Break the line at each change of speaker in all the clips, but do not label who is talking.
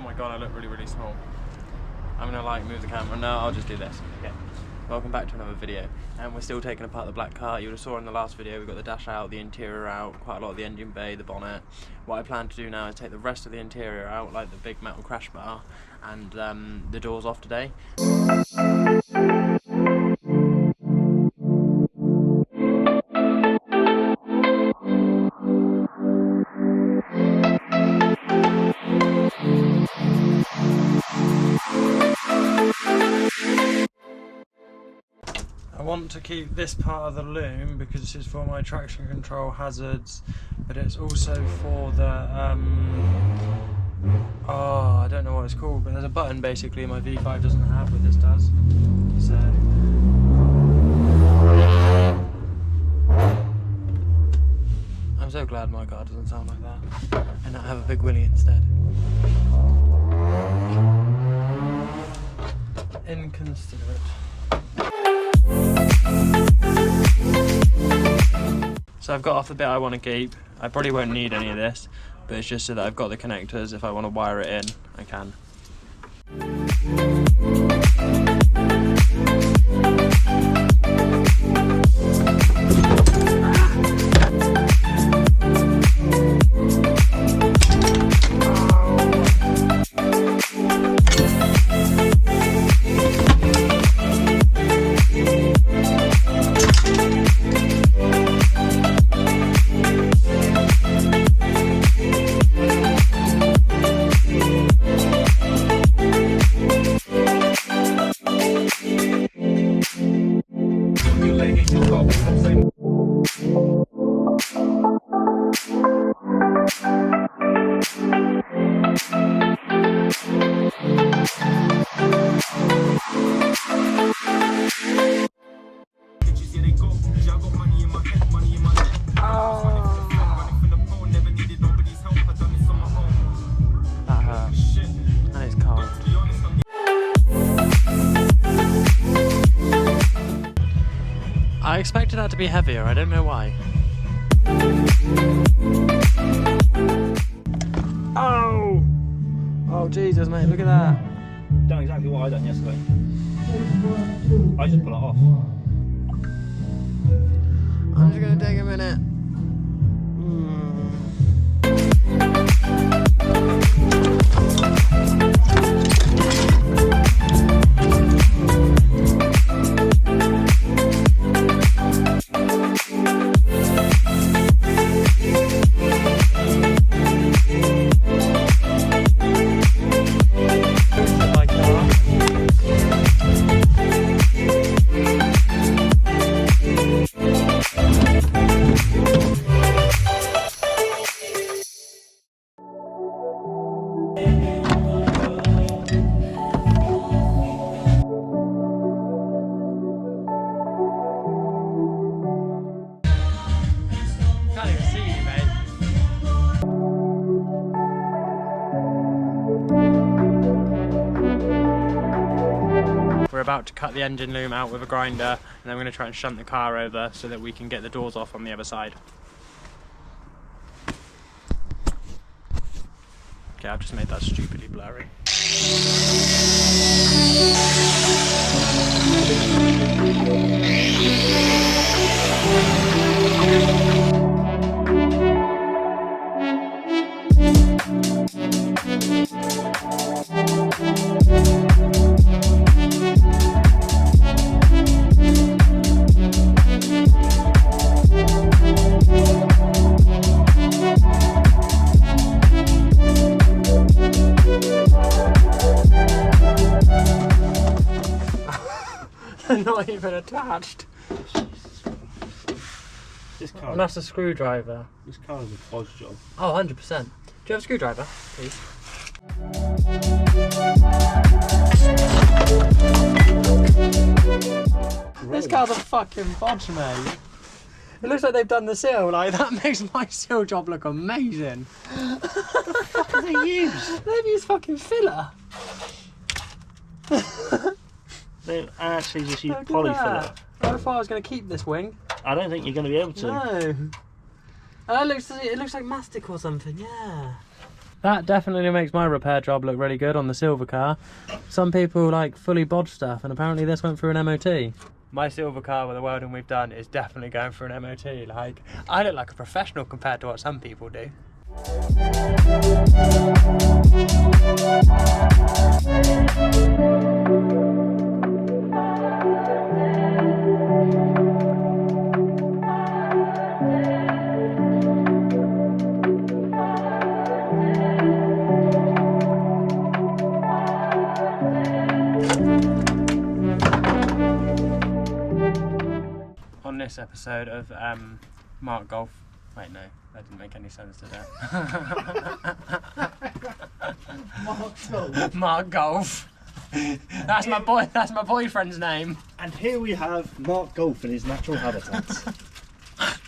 my god, I look really, really small. I'm gonna like move the camera. No, I'll just do this. Okay. Welcome back to another video. And we're still taking apart the black car. You would have saw in the last video we got the dash out, the interior out, quite a lot of the engine bay, the bonnet. What I plan to do now is take the rest of the interior out, like the big metal crash bar, and the doors off today. I want to keep this part of the loom because this is for my traction control hazards, but it's also for the I don't know what it's called, but there's a button basically my V5 doesn't have, but this does. So I'm so glad my car doesn't sound like that and I have a big wheelie instead. Inconsiderate. So I've got off the bit I want to keep. I probably won't need any of this, but it's just so that I've got the connectors. If I want to wire it in, I can. I expected that to be heavier, I don't know why. Oh! Oh Jesus mate, look at that.
Done exactly what I done yesterday. I just pull it off.
I'm just gonna take a minute. We're about to cut the engine loom out with a grinder, and then we're going to try and shunt the car over so that we can get the doors off on the other side. Okay, I've just made that stupidly blurry. They're not even attached.
This car.
And that's a screwdriver.
This car is a bodge job.
Oh, 100%. Do you have a screwdriver, please? This car's a fucking bodge, mate. It looks like they've done the seal. Like, that makes my seal job look amazing.
What the fuck have they used?
They've used fucking filler.
They actually just use polyfiller.
I thought I was going to keep this wing.
I don't think you're going to be able to.
No. It looks like mastic or something, yeah. That definitely makes my repair job look really good on the silver car. Some people like fully bodge stuff, and apparently this went through an MOT. My silver car with the welding we've done is definitely going for an MOT. Like, I look like a professional compared to what some people do. On this episode of Mark Golf. Wait, no, that didn't make any sense, did it? Mark Golf. That's my boy. That's my boyfriend's name.
And here we have Mark Golf in his natural habitat.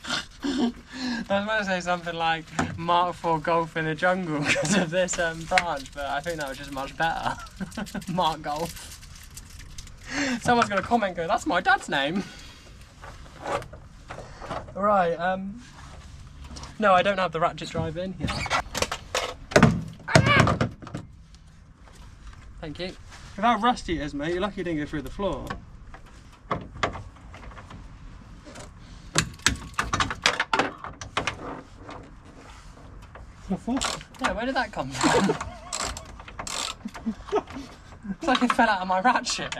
I was going to say something like Mark 4 Golf in the jungle because of this branch, but I think that was just much better. Mark Golf. Someone's going to comment and go, that's my dad's name. Right, no, I don't have the ratchet drive in here. Thank you. With how rusty it is, mate, you're lucky you didn't go through the floor. Yeah, where did that come from? It's like it fell out of my ratchet.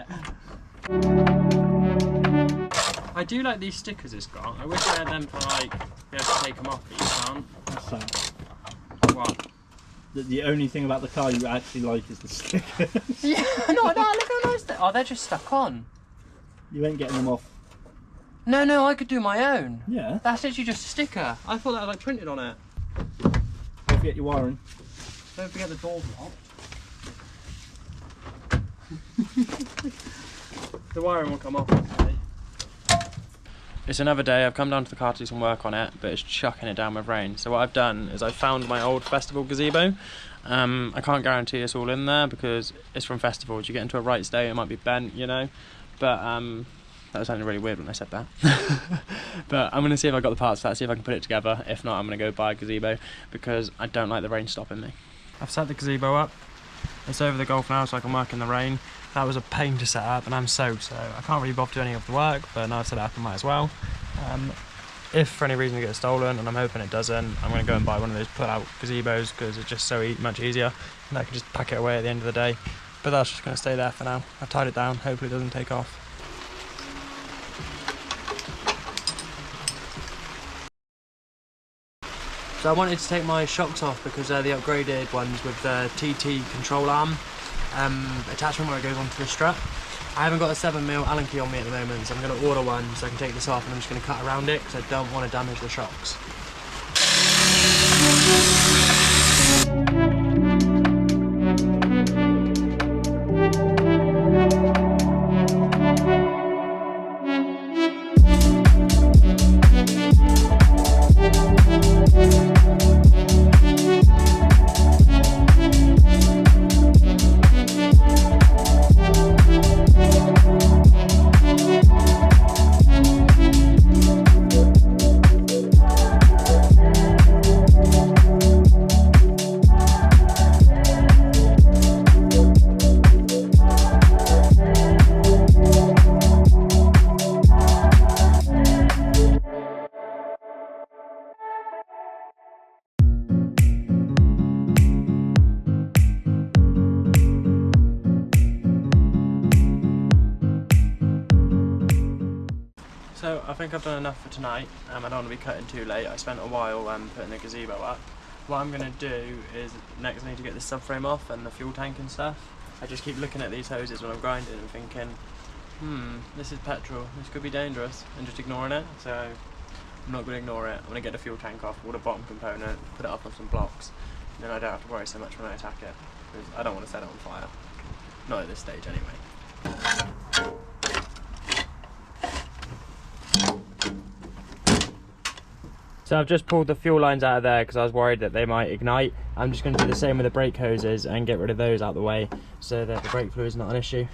I do like these stickers it's got. I wish I had them for like, be able to take them off, but you can't.
That's sad.
What?
The only thing about the car you actually like is the stickers.
Yeah, no, look how nice they are. Oh, they're just stuck on.
You ain't getting them off.
No, I could do my own.
Yeah.
That's literally just a sticker. I thought that was like printed on it.
Don't forget your wiring.
Don't forget the door block. The wiring will come off today. It's another day. I've come down to the car to do some work on it, but it's chucking it down with rain. So what I've done is I found my old festival gazebo. I can't guarantee it's all in there because it's from festivals. You get into a right state, it might be bent, you know. But that was sounding really weird when I said that. But I'm going to see if I got the parts for that, see if I can put it together. If not, I'm going to go buy a gazebo because I don't like the rain stopping me. I've set the gazebo up. It's over the golf now so I can work in the rain. That was a pain to set up and I'm soaked, so I can't really bother doing any of the work, but now I've set it up I might as well. If for any reason it gets stolen, and I'm hoping it doesn't, I'm going to go and buy one of those pull-out gazebos because it's just so much easier and I can just pack it away at the end of the day. But that's just going to stay there for now. I've tied it down, hopefully it doesn't take off. So I wanted to take my shocks off because they're the upgraded ones with the TT control arm attachment where it goes onto the strut. I haven't got a 7mm Allen key on me at the moment, so I'm going to order one so I can take this off, and I'm just going to cut around it because I don't want to damage the shocks. So I think I've done enough for tonight. I don't want to be cutting too late. I spent a while putting the gazebo up. What I'm going to do is next I need to get this subframe off and the fuel tank and stuff. I just keep looking at these hoses when I'm grinding and thinking, this is petrol, this could be dangerous, and just ignoring it. So I'm not going to ignore it. I'm going to get the fuel tank off, all the bottom component, put it up on some blocks, and then I don't have to worry so much when I attack it, because I don't want to set it on fire. Not at this stage anyway. So I've just pulled the fuel lines out of there because I was worried that they might ignite. I'm just going to do the same with the brake hoses and get rid of those out the way so that the brake fluid is not an issue.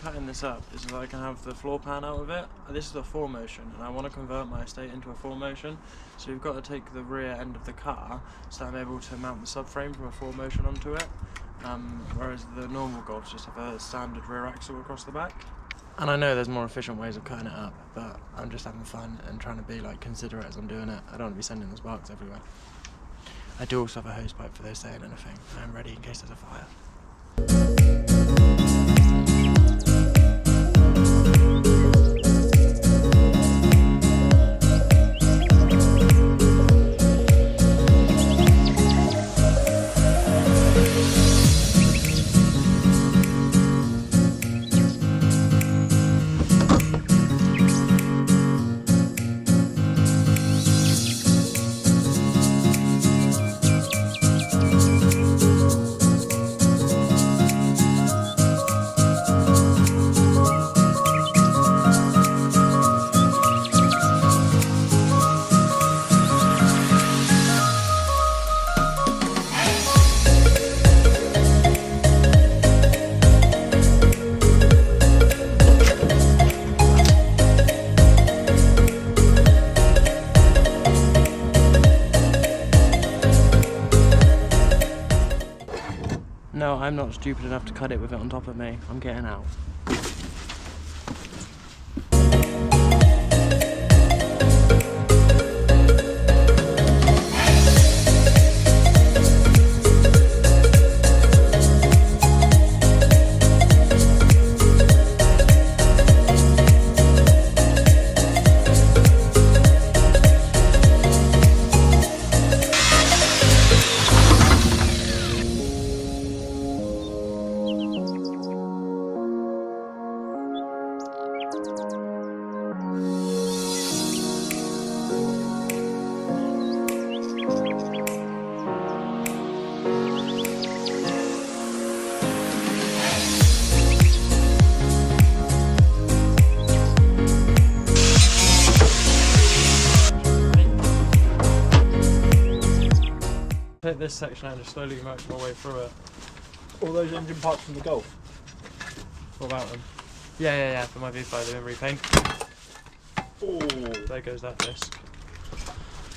cutting this up is that I can have the floor pan out of it. This is a 4-motion, and I want to convert my estate into a 4-motion. So we've got to take the rear end of the car so I'm able to mount the subframe from a 4-motion onto it. Whereas the normal Golfs just have a standard rear axle across the back. And I know there's more efficient ways of cutting it up, but I'm just having fun and trying to be like considerate as I'm doing it. I don't want to be sending the sparks everywhere. I do also have a hose pipe for those saying anything. I'm ready in case there's a fire. No, I'm not stupid enough to cut it with it on top of me. I'm getting out. Take this section out and just slowly work my way through it.
All those engine parts from the Golf?
What about them? Yeah, for my V5 they've been repainted.
Oh,
There goes that disc.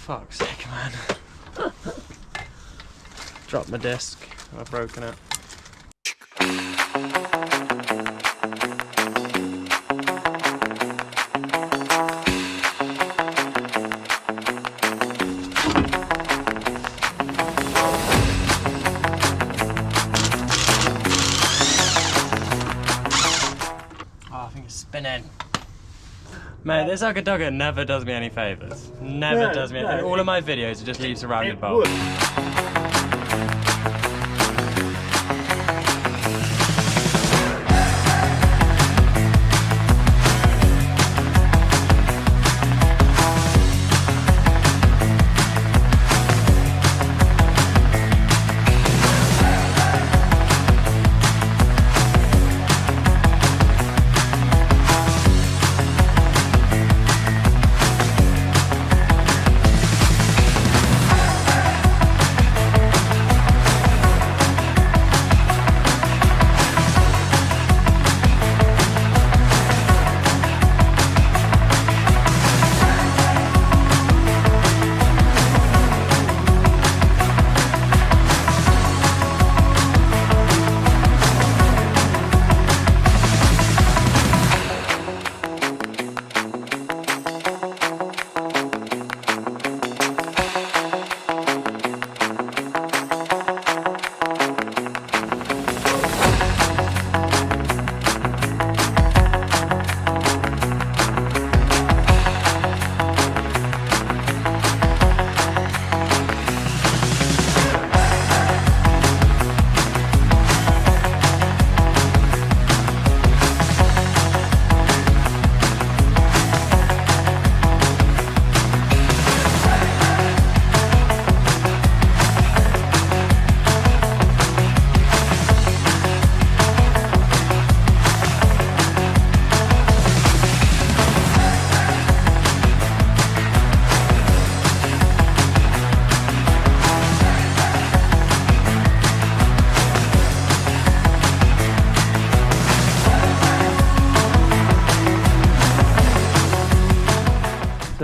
Fuck's sake, man. Dropped my disc, I've broken it. I think it's spinning. Mate, this Ugga never does me any favours. Never does me any. All of my videos are just leaves a rounded bowl.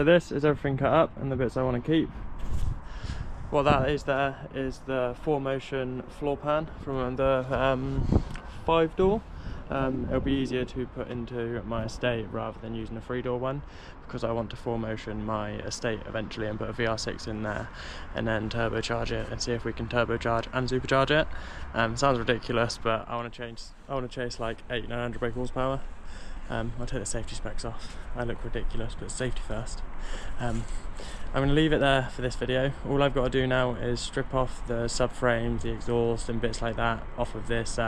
So this is everything cut up and the bits I want to keep. What that is there is the 4Motion floor pan from the 5-door. It'll be easier to put into my estate rather than using a 3-door one, because I want to 4Motion my estate eventually and put a VR6 in there and then turbocharge it and see if we can turbocharge and supercharge it. Sounds ridiculous, but I want to chase like 800-900 brake horsepower. I'll take the safety specs off. I look ridiculous, but safety first. I'm going to leave it there for this video. All I've got to do now is strip off the subframes, the exhaust and bits like that off of this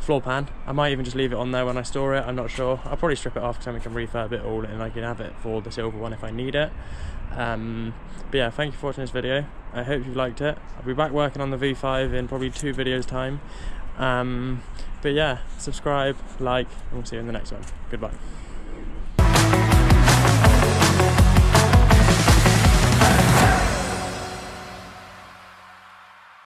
floor pan. I might even just leave it on there when I store it, I'm not sure. I'll probably strip it off because then we can refurb it all and I can have it for the silver one if I need it. But yeah, thank you for watching this video. I hope you liked it. I'll be back working on the V5 in probably 2 videos time. But yeah, subscribe, like, and we'll see you in the next one. Goodbye.